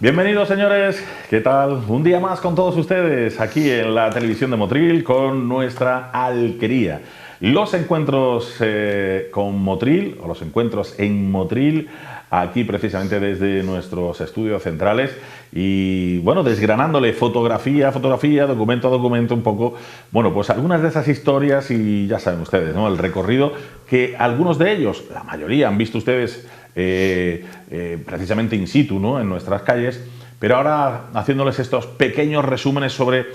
Bienvenidos, señores, ¿qué tal? Un día más con todos ustedes aquí en la televisión de Motril con nuestra alquería. Los encuentros con Motril, o los encuentros en Motril, aquí precisamente desde nuestros estudios centrales y, bueno, desgranándole fotografía a fotografía, documento a documento un poco, bueno, pues algunas de esas historias y ya saben ustedes, ¿no? El recorrido que algunos de ellos, la mayoría han visto ustedes precisamente in situ, ¿no? En nuestras calles, pero ahora haciéndoles estos pequeños resúmenes sobre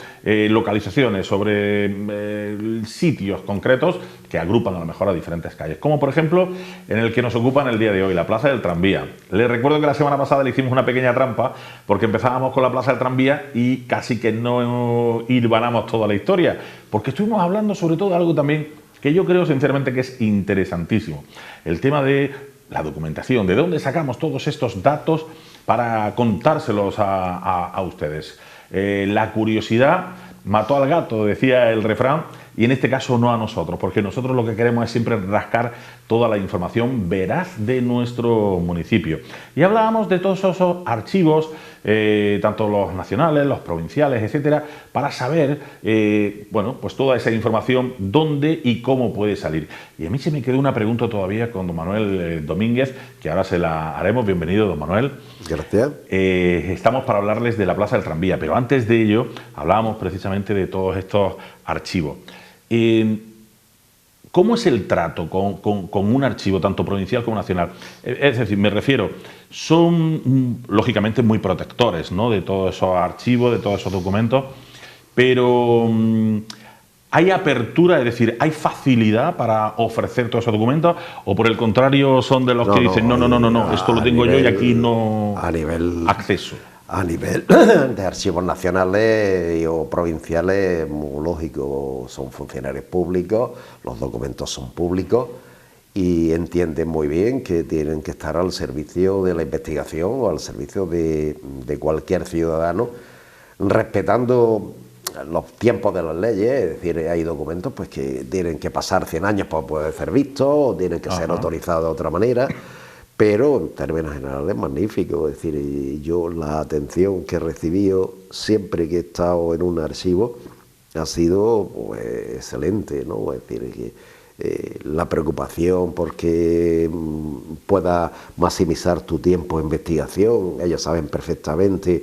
localizaciones, sobre sitios concretos que agrupan a lo mejor a diferentes calles, como por ejemplo en el que nos ocupan el día de hoy, la Plaza del Tranvía. Les recuerdo que la semana pasada le hicimos una pequeña trampa porque empezábamos con la Plaza del Tranvía y casi que no hilvanamos toda la historia, porque estuvimos hablando sobre todo de algo también que yo creo sinceramente que es interesantísimo, el tema de la documentación, de dónde sacamos todos estos datos para contárselos a ustedes. La curiosidad mató al gato, decía el refrán, y en este caso no a nosotros, porque nosotros lo que queremos es siempre rascar toda la información veraz de nuestro municipio. Y hablábamos de todos esos archivos, tanto los nacionales, los provinciales, etcétera, para saber, bueno, pues toda esa información, dónde y cómo puede salir. Y a mí se me quedó una pregunta todavía con don Manuel Domínguez, que ahora se la haremos. Bienvenido, don Manuel. Gracias. Estamos para hablarles de la Plaza del Tranvía, pero antes de ello hablábamos precisamente de todos estos archivos. ¿Cómo es el trato con un archivo, tanto provincial como nacional? Es decir, me refiero, son lógicamente muy protectores, ¿no?, de todos esos archivos, de todos esos documentos, pero ¿hay apertura, es decir, hay facilidad para ofrecer todos esos documentos? ¿O por el contrario son de los que dicen, no, esto lo tengo yo y aquí no acceso? A nivel de archivos nacionales o provinciales, muy lógico, son funcionarios públicos, los documentos son públicos y entienden muy bien que tienen que estar al servicio de la investigación o al servicio de cualquier ciudadano, respetando los tiempos de las leyes. Es decir, hay documentos pues que tienen que pasar 100 años para poder ser vistos o tienen que ser autorizados de otra manera. Pero en términos generales magnífico, es decir, yo la atención que he recibido siempre que he estado en un archivo ha sido pues excelente, ¿no? Es decir, que la preocupación porque pueda maximizar tu tiempo de investigación. Ellos saben perfectamente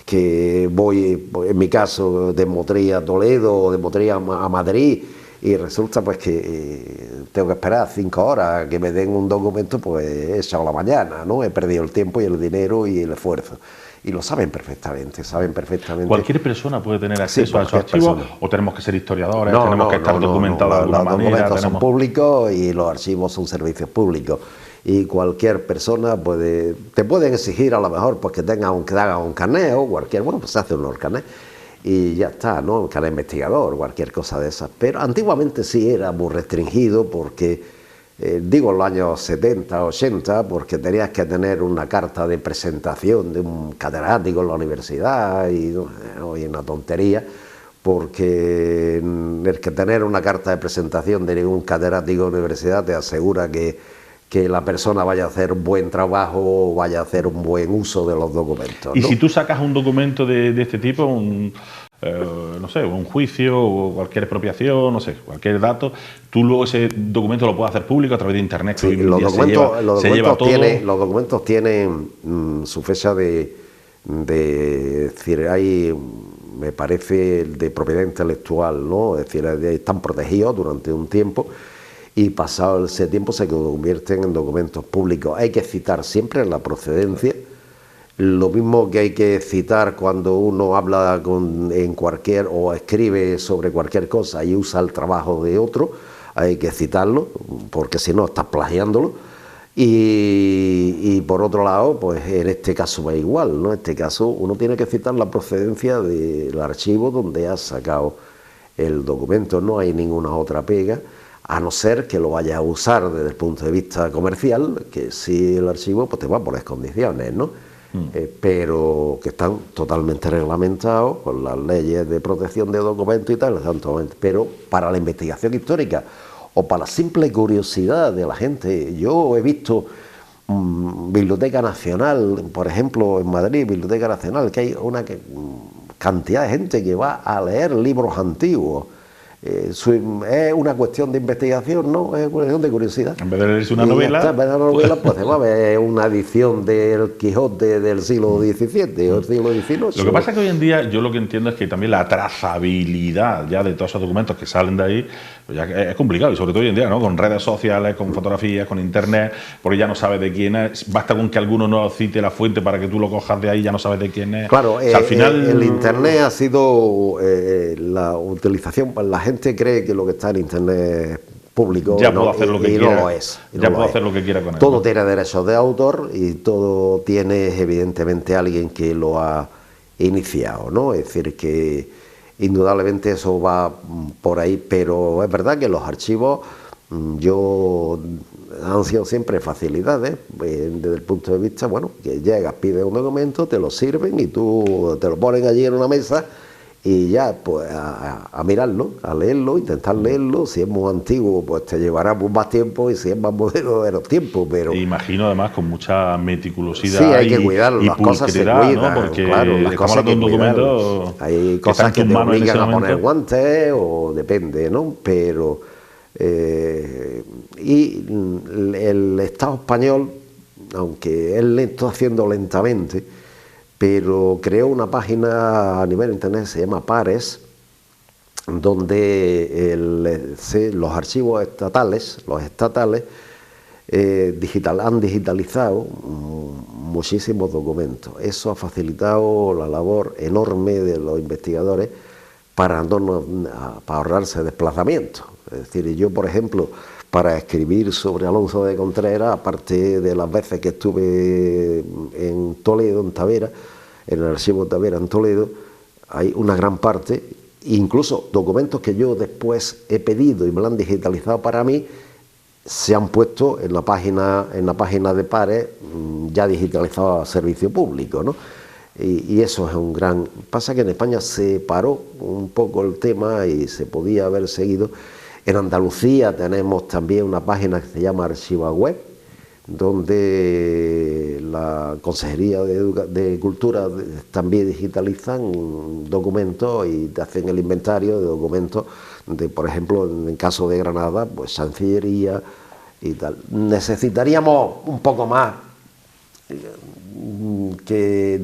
que voy, en mi caso, de Motril a Toledo o de Motril a Madrid, y resulta pues que tengo que esperar 5 horas que me den un documento, pues he echado la mañana, ¿no? He perdido el tiempo y el dinero y el esfuerzo. Y lo saben perfectamente, ¿Cualquier persona puede tener acceso a esos archivos o tenemos que ser historiadores, tenemos que estar documentados de alguna manera? Los documentos son públicos y los archivos son servicios públicos. Y cualquier persona te pueden exigir a lo mejor pues que haga un carnet o cualquier, bueno, pues se hace un carnet y ya está, ¿no? Cada investigador, cualquier cosa de esas. Pero antiguamente sí era muy restringido porque, digo en los años 70, 80, porque tenías que tener una carta de presentación de un catedrático en la universidad y hoy es una tontería, porque el que tener una carta de presentación de ningún catedrático de la universidad te asegura que la persona vaya a hacer un buen trabajo o vaya a hacer un buen uso de los documentos, ¿no? Y si tú sacas un documento de este tipo, no sé, un juicio o cualquier expropiación, no sé, cualquier dato, tú luego ese documento lo puedes hacer público a través de internet. Sí, los documentos tienen su fecha de decir, hay, me parece, de propiedad intelectual, ¿no? Es decir, están protegidos durante un tiempo y pasado ese tiempo se convierten en documentos públicos. Hay que citar siempre la procedencia, lo mismo que hay que citar cuando uno habla en cualquier o escribe sobre cualquier cosa y usa el trabajo de otro, hay que citarlo, porque si no estás plagiándolo. Y por otro lado, pues en este caso va igual, ¿no? En este caso uno tiene que citar la procedencia del archivo donde has sacado el documento, no hay ninguna otra pega, a no ser que lo vayas a usar desde el punto de vista comercial, que sí el archivo pues te va por las condiciones, ¿no? Pero que están totalmente reglamentados por las leyes de protección de documentos y tal, pero para la investigación histórica o para la simple curiosidad de la gente, yo he visto Biblioteca Nacional, por ejemplo, en Madrid, Biblioteca Nacional, que hay una cantidad de gente que va a leer libros antiguos. Es una cuestión de investigación, ¿no? Es una cuestión de curiosidad. En vez de leerse una novela... En vez de una novela, pues se va a ver una edición del Quijote del siglo XVII o del siglo XIX. Lo que pasa es que hoy en día yo lo que entiendo es que también la trazabilidad ya de todos esos documentos que salen de ahí, pues ya es complicado, y sobre todo hoy en día, ¿no? Con redes sociales, con fotografías, con internet, porque ya no sabes de quién es, basta con que alguno no cite la fuente para que tú lo cojas de ahí, ya no sabes de quién es. Claro, o sea, al final... el internet ha sido la utilización, la gente cree que lo que está en internet es público, ya puedo hacer lo que quiera, no lo es. Ya puedo hacer lo que quiera con él. Todo tiene derechos de autor y todo tiene evidentemente alguien que lo ha iniciado, ¿no? Es decir, que indudablemente eso va por ahí, pero es verdad que los archivos han sido siempre facilidades, desde el punto de vista, bueno, que llegas, pides un documento, te lo sirven y tú te lo ponen allí en una mesa y ya, pues a mirarlo, a leerlo, intentar leerlo. Si es muy antiguo, pues te llevará más tiempo, y si es más moderno, menos tiempo, pero... Imagino además con mucha meticulosidad. Sí, hay que cuidarlo, las cosas se cuidan, ¿no? Porque claro, las cosas hay que cuidarlo. Hay cosas que te obligan a poner guantes, o depende, ¿no? Pero... y el Estado español, aunque él lo está haciendo lentamente, pero creó una página a nivel internet, se llama Pares, donde los archivos estatales, han digitalizado muchísimos documentos. Eso ha facilitado la labor enorme de los investigadores para ahorrarse desplazamientos. Es decir, yo, por ejemplo, para escribir sobre Alonso de Contreras, aparte de las veces que estuve en Toledo, en Tavera, en el archivo de Tavera en Toledo, hay una gran parte, incluso documentos que yo después he pedido y me lo han digitalizado para mí, se han puesto en la página de Pares, ya digitalizado a servicio público, ¿no? Y eso es un gran... Pasa que en España se paró un poco el tema y se podía haber seguido. En Andalucía tenemos también una página que se llama ArchivaWeb, donde la Consejería de Cultura también digitalizan documentos y te hacen el inventario de documentos de, por ejemplo, en el caso de Granada, pues Chancillería y tal. Necesitaríamos un poco más que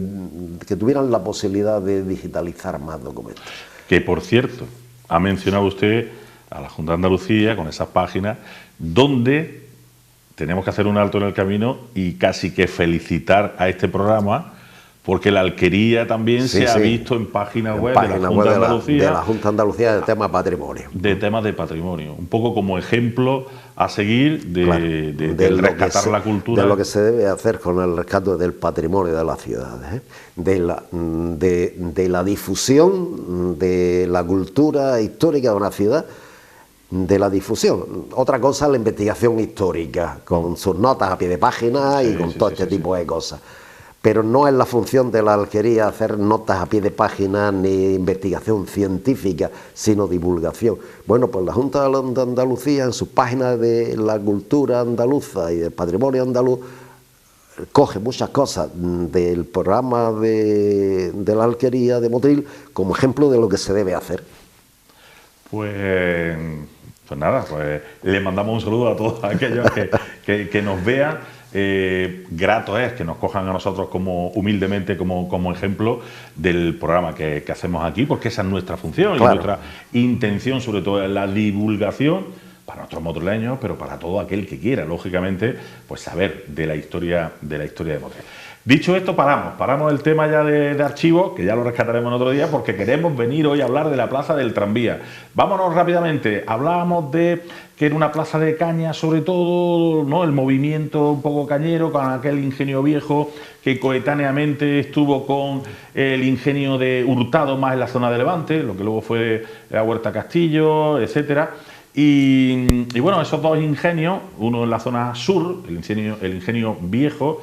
tuvieran la posibilidad de digitalizar más documentos. Que, por cierto, ha mencionado usted a la Junta de Andalucía con esas páginas donde tenemos que hacer un alto en el camino y casi que felicitar a este programa, porque la alquería también se ha visto en páginas web de la Junta de Andalucía. De la Junta de Andalucía de temas de patrimonio. De temas de patrimonio. Un poco como ejemplo a seguir de rescatar la cultura. De lo que se debe hacer con el rescate del patrimonio de las ciudades, de la difusión de la cultura histórica de una ciudad, de la difusión. Otra cosa es la investigación histórica, con sus notas a pie de página y con todo este tipo de cosas. Pero no es la función de la alquería hacer notas a pie de página ni investigación científica, sino divulgación. Bueno, pues la Junta de Andalucía, en sus páginas de la cultura andaluza y del patrimonio andaluz, coge muchas cosas del programa de la alquería de Motril como ejemplo de lo que se debe hacer. Pues nada, pues le mandamos un saludo a todos aquellos que nos vean. Grato es que nos cojan a nosotros humildemente como ejemplo del programa que hacemos aquí, porque esa es nuestra función. Claro. Y nuestra intención, sobre todo, es la divulgación para nuestros motrileños, pero para todo aquel que quiera, lógicamente, pues saber de la historia de Motril. Dicho esto, paramos el tema ya de archivos, que ya lo rescataremos en otro día, porque queremos venir hoy a hablar de la Plaza del Tranvía. Vámonos rápidamente. Hablábamos de que era una plaza de caña, sobre todo, ¿no? El movimiento un poco cañero, con aquel ingenio viejo que coetáneamente estuvo con el ingenio de Hurtado, más en la zona de Levante, lo que luego fue la Huerta Castillo, etcétera. Y bueno, esos dos ingenios, uno en la zona sur, el ingenio viejo,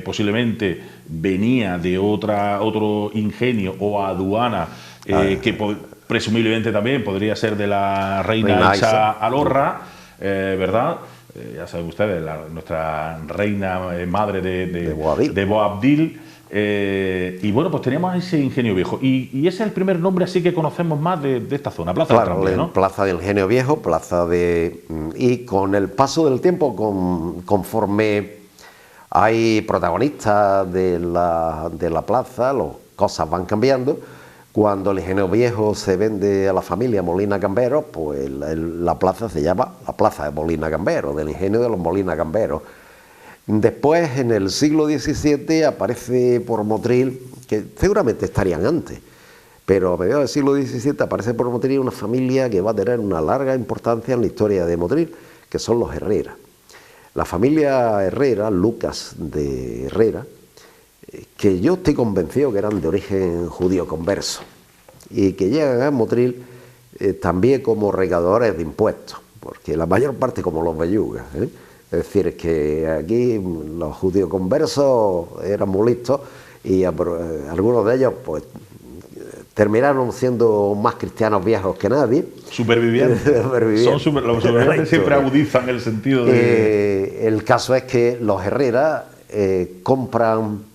posiblemente venía de otro ingenio o aduana que presumiblemente también podría ser de la reina Elsa Alorra, ¿verdad? ya saben ustedes, nuestra reina madre De Boabdil. de Boabdil. Y bueno, pues teníamos ese Ingenio Viejo. Y ese es el primer nombre así que conocemos más de esta zona, Plaza del Tranvía, ¿no? Plaza del Ingenio Viejo, y con el paso del tiempo, conforme hay protagonistas de la plaza, las cosas van cambiando. Cuando el Ingenio Viejo se vende a la familia Molina Cambero, pues la plaza se llama la Plaza de Molina Cambero, del Ingenio de los Molina Camberos. Después, en el siglo XVII, aparece por Motril, que seguramente estarían antes, pero a mediados del siglo XVII aparece por Motril una familia que va a tener una larga importancia en la historia de Motril, que son los Herrera. La familia Herrera, Lucas de Herrera, que yo estoy convencido que eran de origen judío converso, y que llegan a Motril también como recaudadores de impuestos, porque la mayor parte como los bellugas, Es decir, que aquí los judíos conversos eran muy listos y algunos de ellos pues terminaron siendo más cristianos viejos que nadie. Supervivientes. Los supervivientes siempre agudizan el sentido de... El caso es que los Herrera compran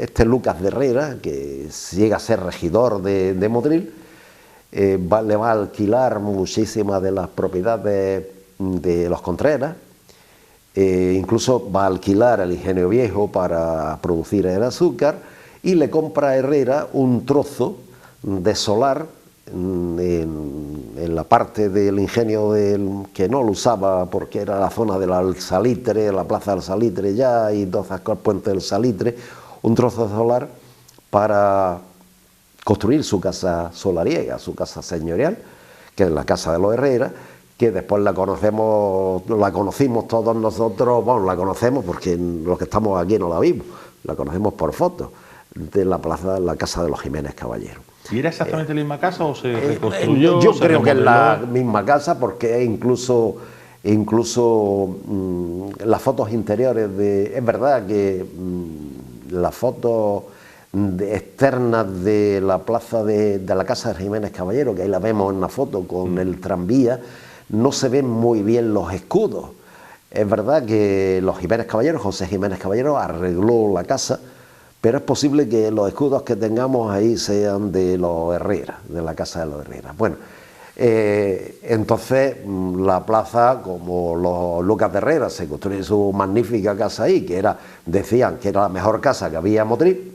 este Lucas de Herrera, que llega a ser regidor de Motril, le va a alquilar muchísimas de las propiedades de los Contreras. Incluso va a alquilar el Ingenio Viejo para producir el azúcar, y le compra a Herrera un trozo de solar en la parte del ingenio que no lo usaba porque era la zona del Salitre, la plaza del Salitre ya, y entonces el puente del Salitre, un trozo de solar para construir su casa solariega, su casa señorial, que es la casa de los Herrera, que después la conocimos todos nosotros, bueno, la conocemos porque los que estamos aquí no la vimos, la conocemos por fotos, de la plaza, la casa de los Jiménez Caballero. ¿Y era exactamente la misma casa o se reconstruyó? Yo creo que es la misma casa, porque incluso las fotos interiores es verdad que las fotos externas de la plaza de la casa de Jiménez Caballero, que ahí la vemos en la foto con el tranvía, no se ven muy bien los escudos. Es verdad que los Jiménez Caballero, José Jiménez Caballero, arregló la casa, pero es posible que los escudos que tengamos ahí sean de los Herrera, de la casa de los Herrera. Bueno, entonces la plaza, como los Lucas de Herrera se construyó su magnífica casa ahí, decían que era la mejor casa que había en Motril,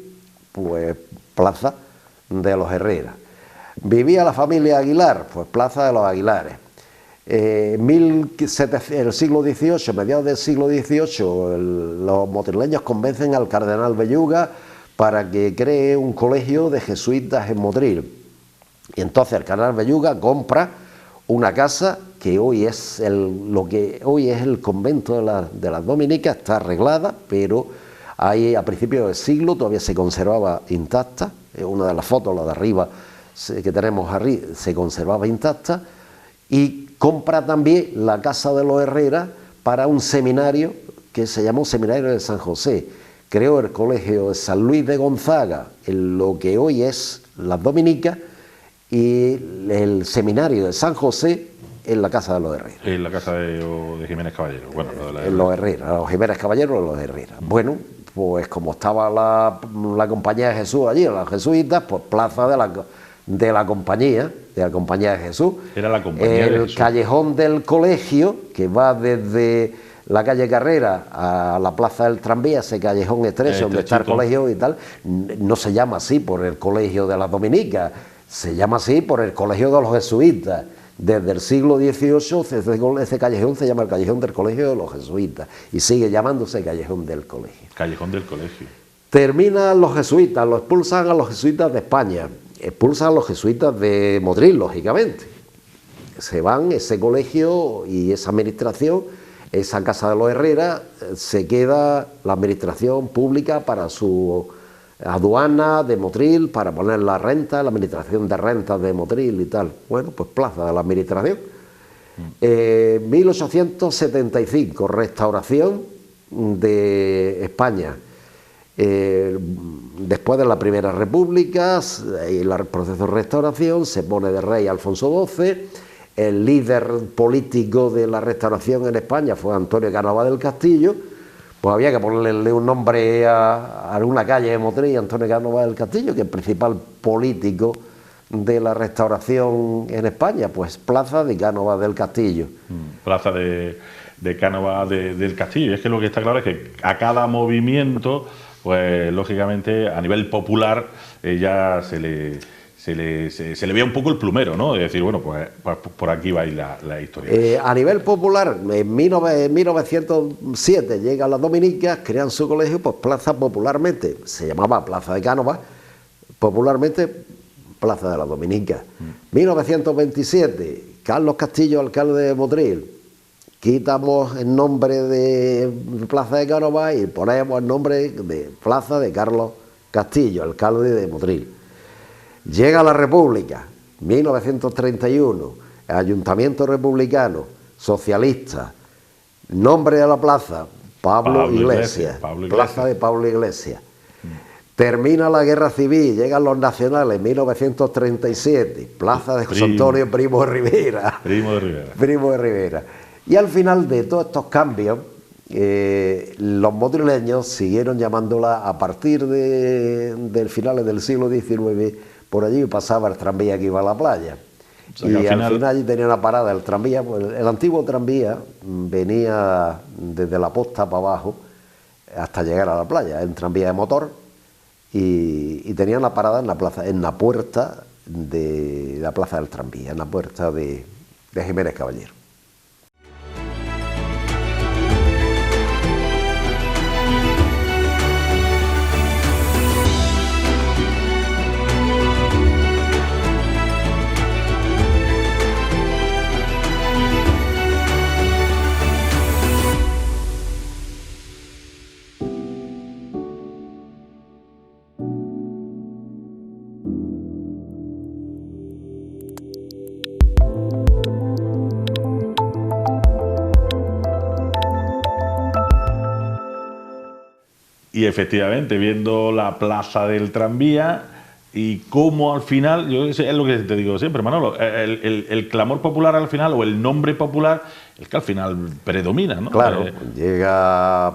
pues plaza de los Herrera. ¿Vivía la familia Aguilar? Pues plaza de los Aguilares. El siglo XVIII, mediados del siglo XVIII, los motrileños convencen al cardenal Belluga para que cree un colegio de jesuitas en Motril. Y entonces el cardenal Belluga compra una casa que hoy es lo que hoy es el convento de las dominicas, está arreglada, pero ahí a principios del siglo todavía se conservaba intacta. Una de las fotos, la de arriba que tenemos arriba, se conservaba intacta. Y compra también la casa de los Herrera para un seminario que se llamó Seminario de San José. Creó el colegio de San Luis de Gonzaga, en lo que hoy es las dominicas, y el seminario de San José en la casa de los Herrera. En la casa de Jiménez Caballero. Bueno, los Herrera, los Jiménez Caballero y los Herrera. Bueno, pues como estaba la Compañía de Jesús allí, los jesuitas, pues plaza de la Compañía de Jesús. Era la Compañía de Jesús. El callejón del colegio, que va desde la calle Carrera a la plaza del tranvía, ese callejón estrecho donde está el colegio y tal, no se llama así por el colegio de las dominicas, se llama así por el colegio de los jesuitas. Desde el siglo XVIII ese callejón se llama el callejón del colegio de los jesuitas y sigue llamándose callejón del colegio. Callejón del colegio. Terminan los jesuitas, lo expulsan a los jesuitas de España, expulsan a los jesuitas de Motril, lógicamente. Se van, ese colegio y esa administración, esa casa de los Herrera, se queda la administración pública para su aduana de Motril, para poner la renta, la administración de rentas de Motril y tal. Bueno, pues plaza de la administración. 1875, restauración de España. Después de la Primera República y el proceso de restauración, se pone de rey Alfonso XII, el líder político de la Restauración en España fue Antonio Cánovas del Castillo, pues había que ponerle un nombre a una calle de Motril, Antonio Cánovas del Castillo, que es el principal político de la Restauración en España, pues Plaza de Cánovas del Castillo. Plaza de Cánovas del Castillo. Y es que lo que está claro es que a cada movimiento, pues lógicamente a nivel popular ya se le ve un poco el plumero, ¿no? De decir, bueno, pues por aquí va a ir la historia. A nivel popular, en 1907 llegan las dominicas, crean su colegio, pues Plaza popularmente, se llamaba Plaza de Cánovas, popularmente Plaza de las Dominicas. 1927, Carlos Castillo, alcalde de Motril, quitamos el nombre de Plaza de Cánovas y ponemos el nombre de Plaza de Carlos Castillo, alcalde de Motril. Llega la República, 1931, Ayuntamiento republicano, socialista, nombre de la plaza, Pablo Iglesias, Plaza de Pablo Iglesias. Termina la Guerra Civil, llegan los nacionales, 1937, Plaza de José Antonio Primo de Rivera. Primo de Rivera. Y al final de todos estos cambios, los motrileños siguieron llamándola a partir del finales del siglo XIX. Por allí pasaba el tranvía que iba a la playa. O sea, y al final allí tenía una parada el tranvía. Pues el antiguo tranvía venía desde la posta para abajo hasta llegar a la playa. El tranvía de motor y tenía una parada en la plaza, en la puerta de la plaza del tranvía, en la puerta de Jiménez Caballero. Y efectivamente, viendo la plaza del tranvía y cómo al final, yo es lo que te digo siempre, Manolo, el clamor popular al final, o el nombre popular, el que al final predomina, ¿no? Claro,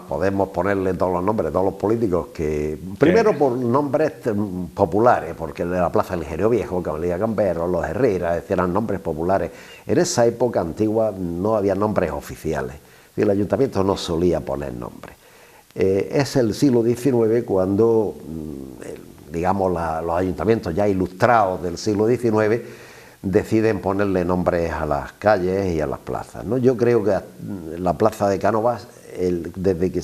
podemos ponerle todos los nombres, todos los políticos, que primero por nombres populares, porque de la plaza del Ingenio Viejo, Caballería Camperos, los Herreras, eran nombres populares. En esa época antigua no había nombres oficiales, y el ayuntamiento no solía poner nombres. Es el siglo XIX cuando, digamos, los ayuntamientos ya ilustrados del siglo XIX deciden ponerle nombres a las calles y a las plazas, ¿no? Yo creo que la Plaza de Cánovas, desde que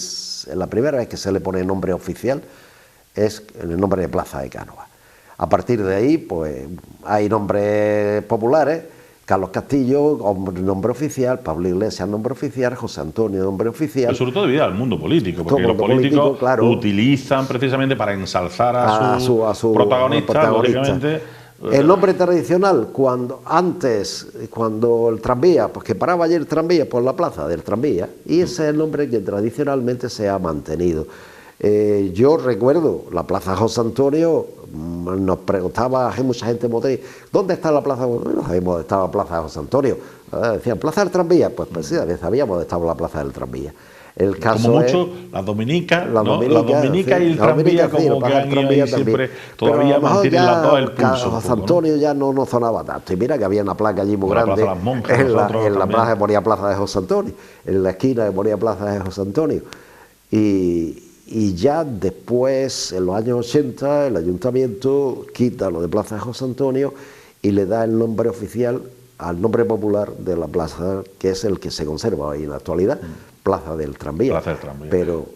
la primera vez que se le pone nombre oficial, es el nombre de Plaza de Cánovas. A partir de ahí, pues hay nombres populares. Carlos Castillo, nombre oficial, Pablo Iglesias, nombre oficial, José Antonio, nombre oficial. Pero sobre todo debido al mundo político, porque los políticos claro, utilizan precisamente para ensalzar a su protagonista, lógicamente. El nombre tradicional, cuando el tranvía, pues que paraba ayer el tranvía por la plaza del tranvía, y ese es el nombre que tradicionalmente se ha mantenido. Yo recuerdo la plaza José Antonio, nos preguntaba mucha gente en Motril, ¿dónde está la plaza? No sabíamos dónde estaba la plaza José Antonio. Decían, ¿plaza del tranvía? Pues sí, sabíamos dónde estaba la plaza del tranvía. El caso como mucho, la Dominica, ¿no? La Dominica sí, y el tranvía, como que han ido ahí siempre, todavía mantienen las dos el pulso. José Antonio, ¿no? Ya no sonaba tanto. Y mira que había una placa allí muy grande. La Monjas, en la plaza que ponía Plaza de José Antonio, en la esquina que ponía Plaza de José Antonio. Y ya después, en los años 80, el ayuntamiento quita lo de Plaza de José Antonio y le da el nombre oficial al nombre popular de la plaza, que es el que se conserva hoy en la actualidad, Plaza del Tranvía. Plaza del Tranvía. Pero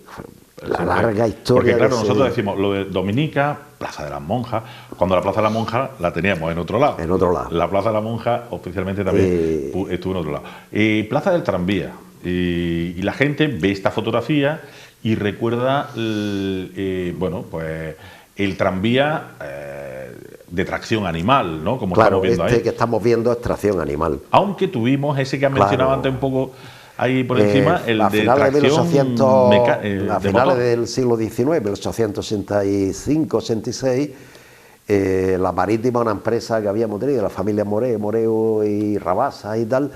la larga historia... Porque claro, nosotros decimos lo de Dominica, Plaza de las Monjas, cuando la Plaza de la Monja la teníamos en otro lado. En otro lado. La Plaza de la Monja oficialmente también estuvo en otro lado. Plaza del Tranvía. Y la gente ve esta fotografía y recuerda, bueno, pues el tranvía de tracción animal, ¿no? Como claro, estamos viendo ahí. Que estamos viendo es tracción animal. Aunque tuvimos ese que has mencionado antes un poco ahí por encima, el a de finales tracción a finales del siglo XIX, 1885-86, La Marítima, una empresa que había Motril, de la familia Moreo y Rabasa y tal,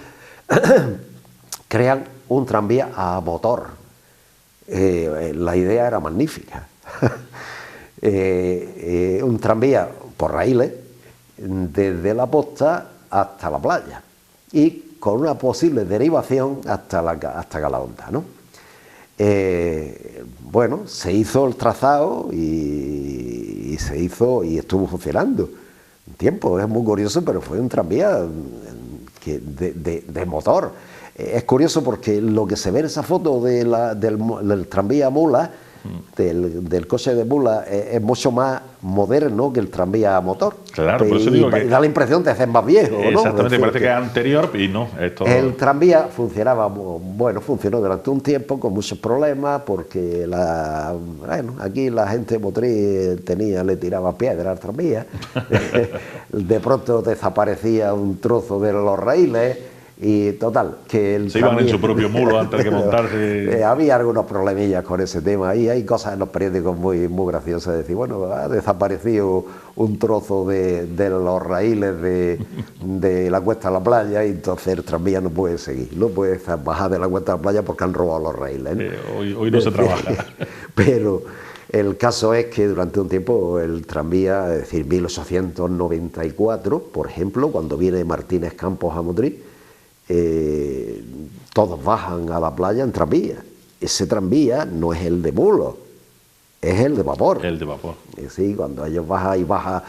crean un tranvía a motor. La idea era magnífica. Un tranvía por raíles desde la posta hasta la playa y con una posible derivación hasta Calahonda, ¿no? Bueno, se hizo el trazado y se hizo y estuvo funcionando un tiempo. Es muy curioso, pero fue un tranvía de motor. Es curioso porque lo que se ve en esa foto del tranvía mula, del coche de mula, es mucho más moderno que el tranvía a motor. Claro, por eso digo que... da la impresión de ser más viejo, ¿no? Exactamente, parece que es anterior y no. El tranvía funcionaba, bueno, funcionó durante un tiempo con muchos problemas porque aquí la gente de Motril le tiraba piedra al tranvía. De pronto desaparecía un trozo de los raíles. Y total, que el se iban en su propio mulo antes de montarse. Había algunos problemillas con ese tema y hay cosas en los periódicos muy graciosas de decir, bueno, ha desaparecido un trozo de los raíles de la cuesta a la playa y entonces el tranvía no puede seguir, no puede bajar de la cuesta a la playa porque han robado los raíles, ¿no? Hoy no se trabaja. Pero el caso es que durante un tiempo el tranvía, es decir, 1894, por ejemplo, cuando viene Martínez Campos a Motril, todos bajan a la playa en tranvía. Ese tranvía no es el de mulo, es el de vapor. El de vapor. Sí, cuando ellos baja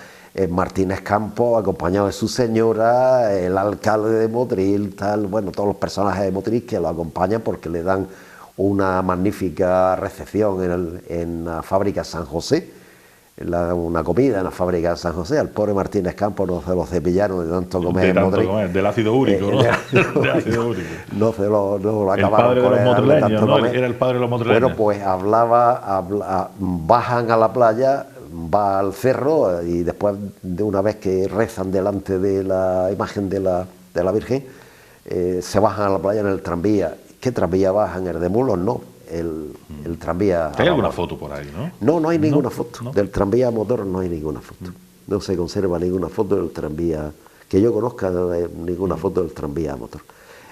Martínez Campos, acompañado de su señora, el alcalde de Motril, tal, bueno, todos los personajes de Motril que lo acompañan porque le dan una magnífica recepción en la fábrica San José. Una comida en la fábrica de San José. Al pobre Martínez Campos no se lo cepillaron de tanto comer en Motril. Del ácido úrico, ¿no? Del ácido úrico. No lo acabaron. El padre de los motrileños, ¿no? Era el padre de los motrileños. Bueno, pues bajan a la playa, va al cerro y después de una vez que rezan delante de la imagen de la Virgen, se bajan a la playa en el tranvía. ¿Qué tranvía bajan? ¿El de mulos? No. El tranvía... ¿Hay alguna foto por ahí, no? No hay ninguna foto. ¿No? Del tranvía a motor no hay ninguna foto. No se conserva ninguna foto del tranvía, que yo conozca, ninguna foto del tranvía a motor.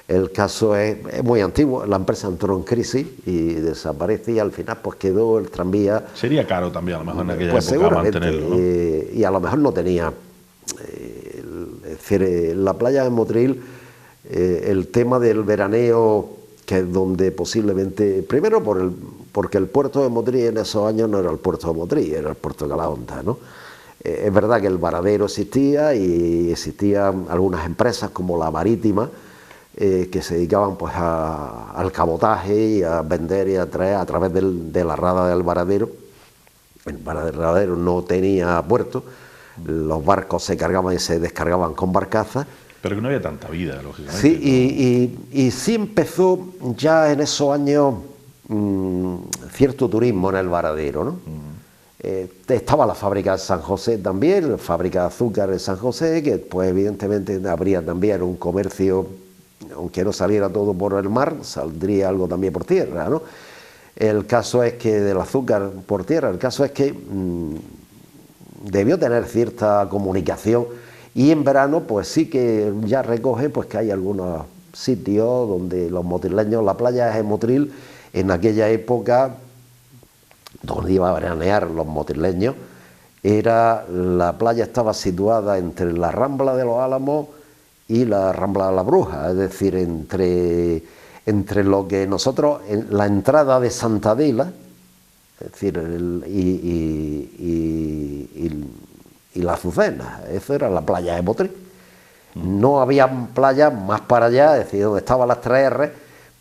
El caso es muy antiguo, la empresa entró en crisis y desaparece y al final pues quedó el tranvía... Sería caro también a lo mejor en aquella pues época mantenerlo, ¿no? Y a lo mejor no tenía... es decir, la playa de Motril, el tema del veraneo, que es donde posiblemente, primero porque el puerto de Motril en esos años no era el puerto de Motril, era el puerto de Calahonda, ¿no? Es verdad que el varadero existía y existían algunas empresas como la Marítima que se dedicaban pues al cabotaje y a vender y a traer a través de la rada del varadero. El varadero no tenía puerto, los barcos se cargaban y se descargaban con barcazas. Pero que no había tanta vida, lógicamente. Sí, y sí empezó ya en esos años cierto turismo en el varadero, ¿no? Estaba la fábrica de San José también, la fábrica de azúcar de San José, que pues evidentemente habría también un comercio, aunque no saliera todo por el mar, saldría algo también por tierra, ¿no? El caso es que del azúcar por tierra, el caso es que debió tener cierta comunicación. Y en verano, pues sí que ya recoge pues que hay algunos sitios donde los motrileños, la playa de Motril, en aquella época, donde iba a veranear los motrileños, la playa estaba situada entre la Rambla de los Álamos y la Rambla de la Bruja, es decir, entre lo que nosotros, en la entrada de Santa Adela, es decir, y la Azucena, eso era la playa de Motril. No había playas más para allá, es decir, donde estaban las 3R,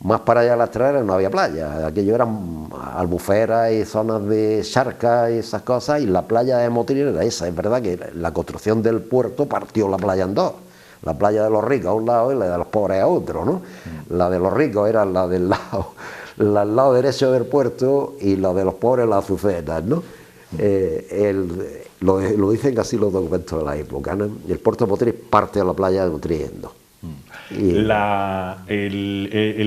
más para allá de las 3R no había playa, aquello eran albuferas y zonas de charcas y esas cosas, y la playa de Motril era esa. Es verdad que la construcción del puerto partió la playa en dos, la playa de los ricos a un lado y la de los pobres a otro, ¿no? La de los ricos era la del lado derecho del puerto y la de los pobres las Azucenas, ¿no? Lo dicen así los documentos de la época, ¿no? El puerto de Motril parte a la playa de Motril en dos. El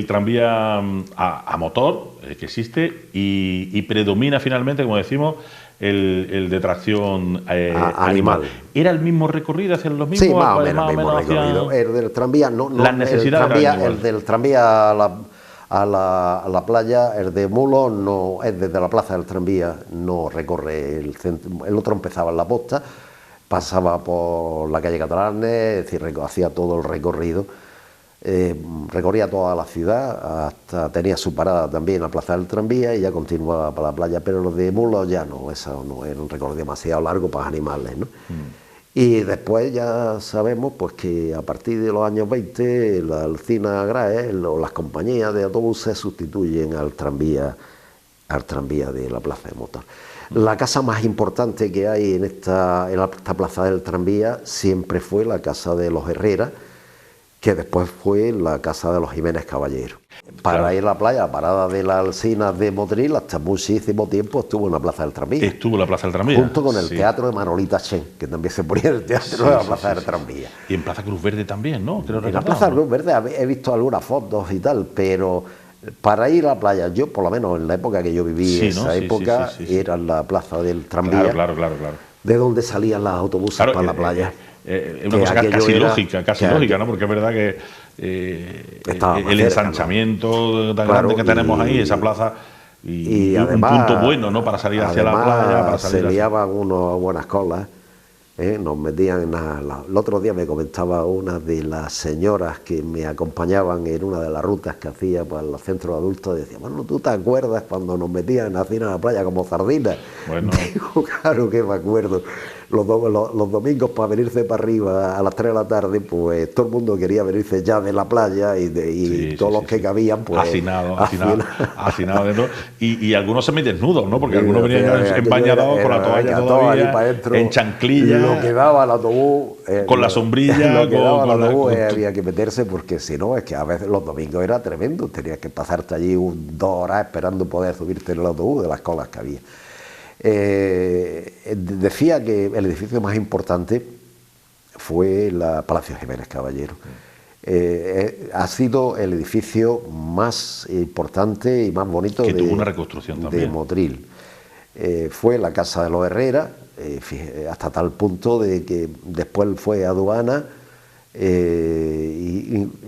tranvía a motor que existe y predomina finalmente, como decimos, el de tracción animal. ¿Era el mismo recorrido hacia los mismos? Sí, más o menos el mismo recorrido. El del tranvía, las necesidades el del tranvía a la playa, el de Mulo no es desde la plaza del tranvía, no recorre el centro. El otro empezaba en la Posta, pasaba por la calle Catalanes, es decir, hacía todo el recorrido. Recorría toda la ciudad, hasta tenía su parada también en la plaza del tranvía y ya continuaba para la playa, pero los de Mulo ya no, eso no era un recorrido demasiado largo para animales, ¿no? Y después ya sabemos pues que a partir de los años 20 la Alcina Grae o las compañías de autobuses sustituyen al tranvía de la plaza de Motor. La casa más importante que hay en esta plaza del tranvía siempre fue la casa de los Herrera, que después fue la casa de los Jiménez Caballero. Para ir a la playa, la parada de la Alsina de Motril, hasta muchísimo tiempo estuvo en la plaza del tranvía. Estuvo en la plaza del tranvía. Junto con el teatro de Manolita Chen, que también se ponía en el teatro de la plaza del tranvía. Y en Plaza Cruz Verde también, ¿no? En la plaza Cruz Verde he visto algunas fotos y tal, pero para ir a la playa, yo por lo menos en la época que yo viví, esa época, era la plaza del tranvía. Claro. De donde salían las autobuses para la playa. Es una cosa casi lógica, ¿no? Porque es verdad que el ensanchamiento tan grande que tenemos ahí, esa plaza, y además, un punto bueno, ¿no? Para salir hacia la playa. Para salir se liaban unas buenas colas. Nos metían el otro día me comentaba una de las señoras que me acompañaban en una de las rutas que hacía para el centro de adultos, decía, bueno, ¿tú te acuerdas cuando nos metían a cine a la playa como sardinas? Bueno. Digo, claro que me acuerdo. Los domingos para venirse para arriba a las 3 de la tarde, pues todo el mundo quería venirse ya de la playa y todos los que cabían, pues... Hacinado dentro. Y algunos semidesnudos, ¿no? Porque algunos venían empañados con la toalla todavía, en chanclillas. Lo que daba el autobús... con la sombrilla. Lo que daba el autobús había que meterse, porque si no, es que a veces los domingos era tremendo. Tenías que pasarte allí 2 horas esperando poder subirte en el autobús de las colas que había. Decía que el edificio más importante fue la Palacio Jiménez Caballero. Ha sido el edificio más importante y más bonito que tuvo una reconstrucción también. De Motril. Fue la casa de los Herrera, hasta tal punto de que después fue aduana.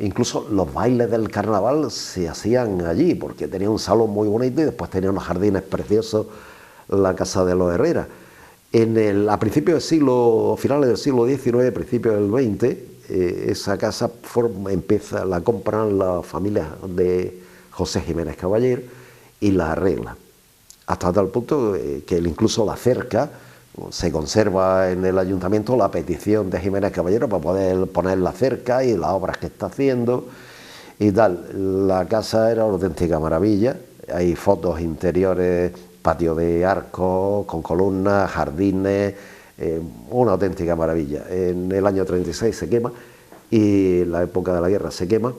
Incluso los bailes del carnaval se hacían allí, porque tenía un salón muy bonito y después tenía unos jardines preciosos, la casa de los Herrera. A principios del siglo, finales del siglo XIX, principios del XX, esa casa la compran las familias de José Jiménez Caballero y la arreglan. Hasta tal punto que incluso la cerca, se conserva en el ayuntamiento la petición de Jiménez Caballero para poder poner la cerca y las obras que está haciendo y tal. La casa era una auténtica maravilla. Hay fotos interiores, patio de arcos, con columnas, jardines, una auténtica maravilla. En el año 36 se quema y en la época de la guerra se quema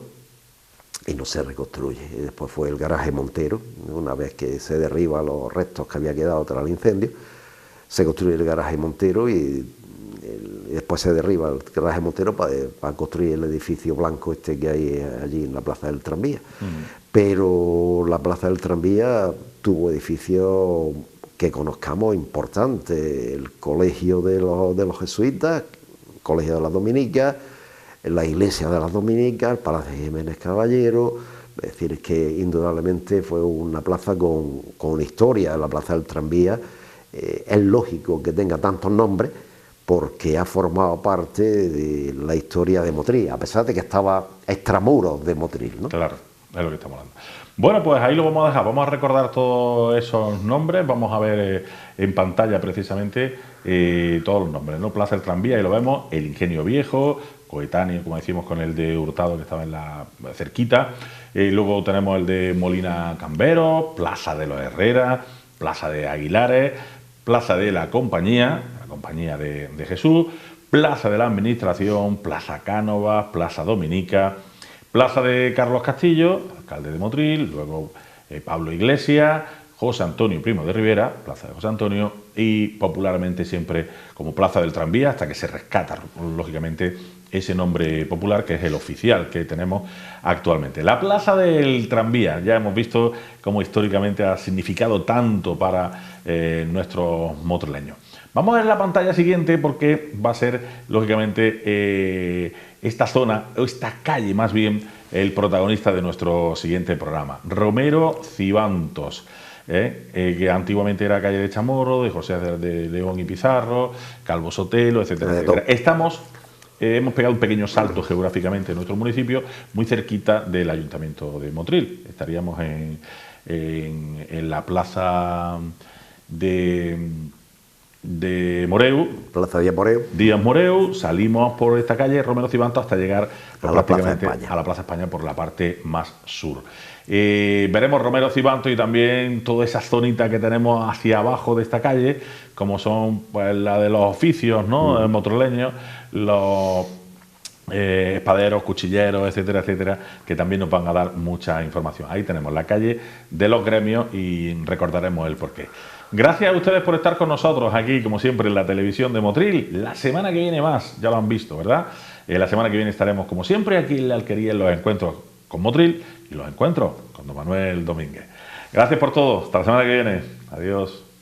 y no se reconstruye. Y después fue el garaje Montero, una vez que se derriban los restos que había quedado tras el incendio, se construye el garaje Montero y después se derriba el garaje Montero para construir el edificio blanco este que hay allí en la Plaza del Tranvía. Pero la Plaza del Tranvía tuvo edificios que conozcamos importantes, el Colegio de los Jesuitas, el Colegio de las Dominicas, la Iglesia de las Dominicas, el Palacio de Jiménez Caballero. Es decir, que indudablemente fue una plaza con historia, la Plaza del Tranvía. Es lógico que tenga tantos nombres porque ha formado parte de la historia de Motril, a pesar de que estaba extramuros de Motril, ¿no? Claro, es lo que estamos hablando. Bueno, pues ahí lo vamos a dejar, vamos a recordar todos esos nombres, vamos a ver en pantalla precisamente todos los nombres, ¿no? Plaza del Tranvía, ahí lo vemos, el Ingenio Viejo, coetáneo, como decimos, con el de Hurtado, que estaba en la cerquita. Luego tenemos el de Molina Cambero, Plaza de los Herrera, Plaza de Aguilares, Plaza de la Compañía de Jesús, Plaza de la Administración, Plaza Cánovas, Plaza Dominica, Plaza de Carlos Castillo, alcalde de Motril, luego Pablo Iglesias, José Antonio Primo de Rivera, Plaza de José Antonio, y popularmente siempre como Plaza del Tranvía, hasta que se rescata, lógicamente, ese nombre popular que es el oficial que tenemos actualmente. La Plaza del Tranvía, ya hemos visto cómo históricamente ha significado tanto para nuestros motrileños. Vamos a ver la pantalla siguiente porque va a ser, lógicamente, esta zona, o esta calle más bien, el protagonista de nuestro siguiente programa. Romero Cibantos, que antiguamente era calle de Chamorro, de José de León y Pizarro, Calvo Sotelo, etcétera, etcétera. Hemos pegado un pequeño salto geográficamente en nuestro municipio, muy cerquita del Ayuntamiento de Motril. Estaríamos en la plaza de Moreu, Plaza Díaz Moreu. Díaz Moreu, salimos por esta calle Romero Cibantos hasta llegar a la Plaza España. A la Plaza España por la parte más sur. Veremos Romero Cibantos y también toda esa zonita que tenemos hacia abajo de esta calle, como son pues la de los oficios, ¿no? Motroleños, los espaderos, cuchilleros, etcétera, etcétera, que también nos van a dar mucha información. Ahí tenemos la calle de los gremios y recordaremos el porqué. Gracias a ustedes por estar con nosotros aquí, como siempre, en la televisión de Motril. La semana que viene más, ya lo han visto, ¿verdad? La semana que viene estaremos, como siempre, aquí en la Alquería, en los encuentros con Motril y los encuentros con don Manuel Domínguez. Gracias por todo. Hasta la semana que viene. Adiós.